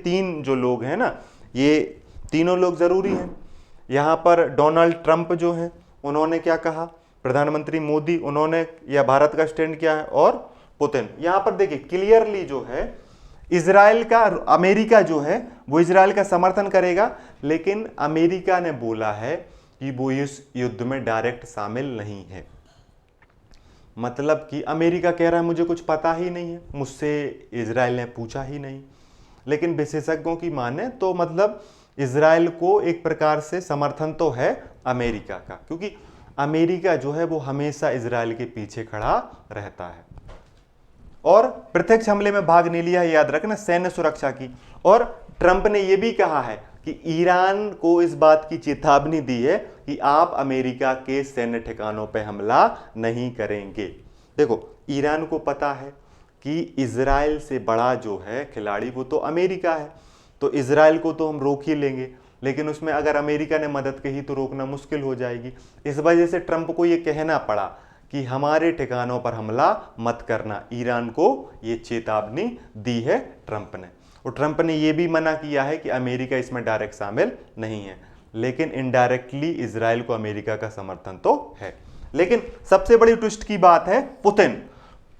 तीन जो लोग हैं ना, ये तीनों लोग जरूरी हैं। यहाँ पर डोनाल्ड ट्रंप जो हैं उन्होंने क्या कहा, प्रधानमंत्री मोदी उन्होंने, या भारत का स्टैंड क्या है, और पुतिन। यहाँ पर देखिए क्लियरली जो है इजराइल का, अमेरिका जो है वो इजराइल का समर्थन करेगा, लेकिन अमेरिका ने बोला है कि वो इस युद्ध में डायरेक्ट शामिल नहीं है। मतलब कि अमेरिका कह रहा है मुझे कुछ पता ही नहीं है, मुझसे इजराइल ने पूछा ही नहीं। लेकिन विशेषज्ञों की माने तो मतलब इजराइल को एक प्रकार से समर्थन तो है अमेरिका का, क्योंकि अमेरिका जो है वो हमेशा इजराइल के पीछे खड़ा रहता है और प्रत्यक्ष हमले में भाग नहीं लिया, याद रखना, सैन्य सुरक्षा की। और ट्रंप ने यह भी कहा है कि ईरान को इस बात की चेतावनी दी है कि आप अमेरिका के सैन्य ठिकानों पर हमला नहीं करेंगे। देखो ईरान को पता है कि इजराइल से बड़ा जो है खिलाड़ी वो तो अमेरिका है, तो इजराइल को तो हम रोक ही लेंगे, लेकिन उसमें अगर अमेरिका ने मदद कही तो रोकना मुश्किल हो जाएगी। इस वजह से ट्रंप को यह कहना पड़ा कि हमारे ठिकानों पर हमला मत करना। ईरान को यह चेतावनी दी है ट्रंप ने, और ट्रंप ने यह भी मना किया है कि अमेरिका इसमें डायरेक्ट शामिल नहीं है, लेकिन इनडायरेक्टली इजराइल को अमेरिका का समर्थन तो है। लेकिन सबसे बड़ी ट्विस्ट की बात है पुतिन,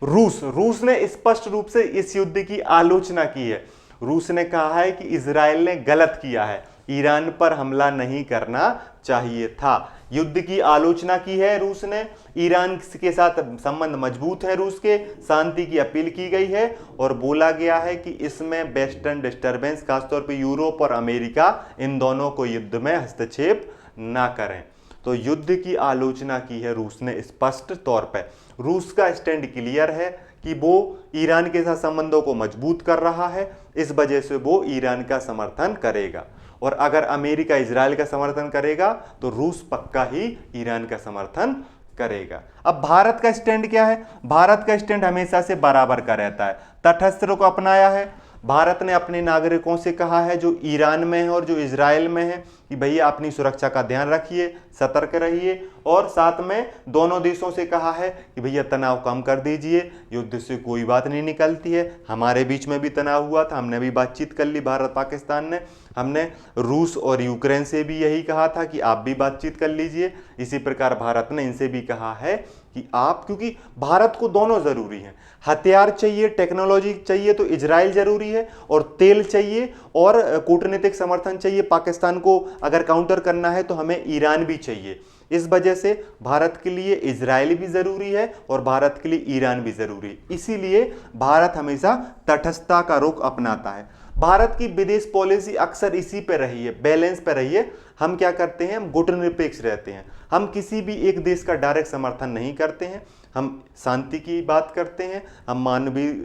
रूस ने स्पष्ट रूप से इस युद्ध की आलोचना की है। रूस ने कहा है कि इजराइल ने गलत किया है, ईरान पर हमला नहीं करना चाहिए था। युद्ध की आलोचना की है रूस ने, ईरान के साथ संबंध मजबूत है रूस के, शांति की अपील की गई है और बोला गया है कि इसमें वेस्टर्न डिस्टर्बेंस, खासतौर पर यूरोप और अमेरिका, इन दोनों को युद्ध में हस्तक्षेप ना करें। तो युद्ध की आलोचना की है रूस ने स्पष्ट तौर पर। रूस का स्टैंड क्लियर है कि वो ईरान के साथ संबंधों को मजबूत कर रहा है, इस वजह से वो ईरान का समर्थन करेगा। और अगर अमेरिका इजराइल का समर्थन करेगा तो रूस पक्का ही ईरान का समर्थन करेगा। अब भारत का स्टैंड क्या है? भारत का स्टैंड हमेशा से बराबर का रहता है, तटस्थ को अपनाया है। भारत ने अपने नागरिकों से कहा है जो ईरान में है और जो इजराइल में है कि भैया अपनी सुरक्षा का ध्यान रखिए, सतर्क रहिए, और साथ में दोनों देशों से कहा है कि भैया तनाव कम कर दीजिए, युद्ध से कोई बात नहीं निकलती है। हमारे बीच में भी तनाव हुआ था, हमने भी बातचीत कर ली, भारत पाकिस्तान ने। हमने रूस और यूक्रेन से भी यही कहा था कि आप भी बातचीत कर लीजिए। इसी प्रकार भारत ने इनसे भी कहा है कि आप, क्योंकि भारत को दोनों जरूरी हैं, हथियार चाहिए, टेक्नोलॉजी चाहिए तो इजराइल जरूरी है, और तेल चाहिए और कूटनीतिक समर्थन चाहिए। पाकिस्तान को अगर काउंटर करना है तो हमें ईरान भी चाहिए। इस वजह से भारत के लिए इजराइल भी जरूरी है और भारत के लिए ईरान भी जरूरी है। इसीलिए भारत हमेशा तटस्थता का रुख अपनाता है। भारत की विदेश पॉलिसी अक्सर इसी पे रही है, बैलेंस पे रही है। हम क्या करते हैं, हम गुटनिरपेक्ष रहते हैं, हम किसी भी एक देश का डायरेक्ट समर्थन नहीं करते हैं, हम शांति की बात करते हैं, हम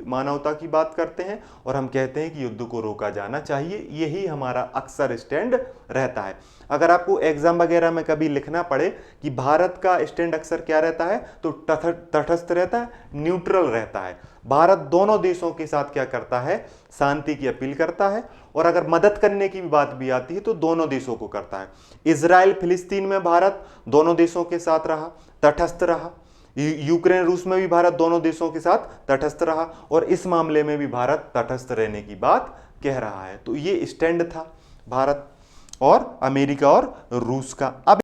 मानवता की बात करते हैं, और हम कहते हैं कि युद्ध को रोका जाना चाहिए। यही हमारा अक्सर स्टैंड रहता है। अगर आपको एग्जाम वगैरह में कभी लिखना पड़े कि भारत का स्टैंड अक्सर क्या रहता है, तो तटस्थ रहता है, न्यूट्रल रहता है। भारत दोनों देशों के साथ क्या करता है, शांति की अपील करता है, और अगर मदद करने की भी बात भी आती है तो दोनों देशों को करता है। इजराइल फिलिस्तीन में भारत दोनों देशों के साथ रहा, तटस्थ रहा। यूक्रेन रूस में भी भारत दोनों देशों के साथ तटस्थ रहा, और इस मामले में भी भारत तटस्थ रहने की बात कह रहा है। तो ये स्टैंड था भारत और अमेरिका और रूस का। अब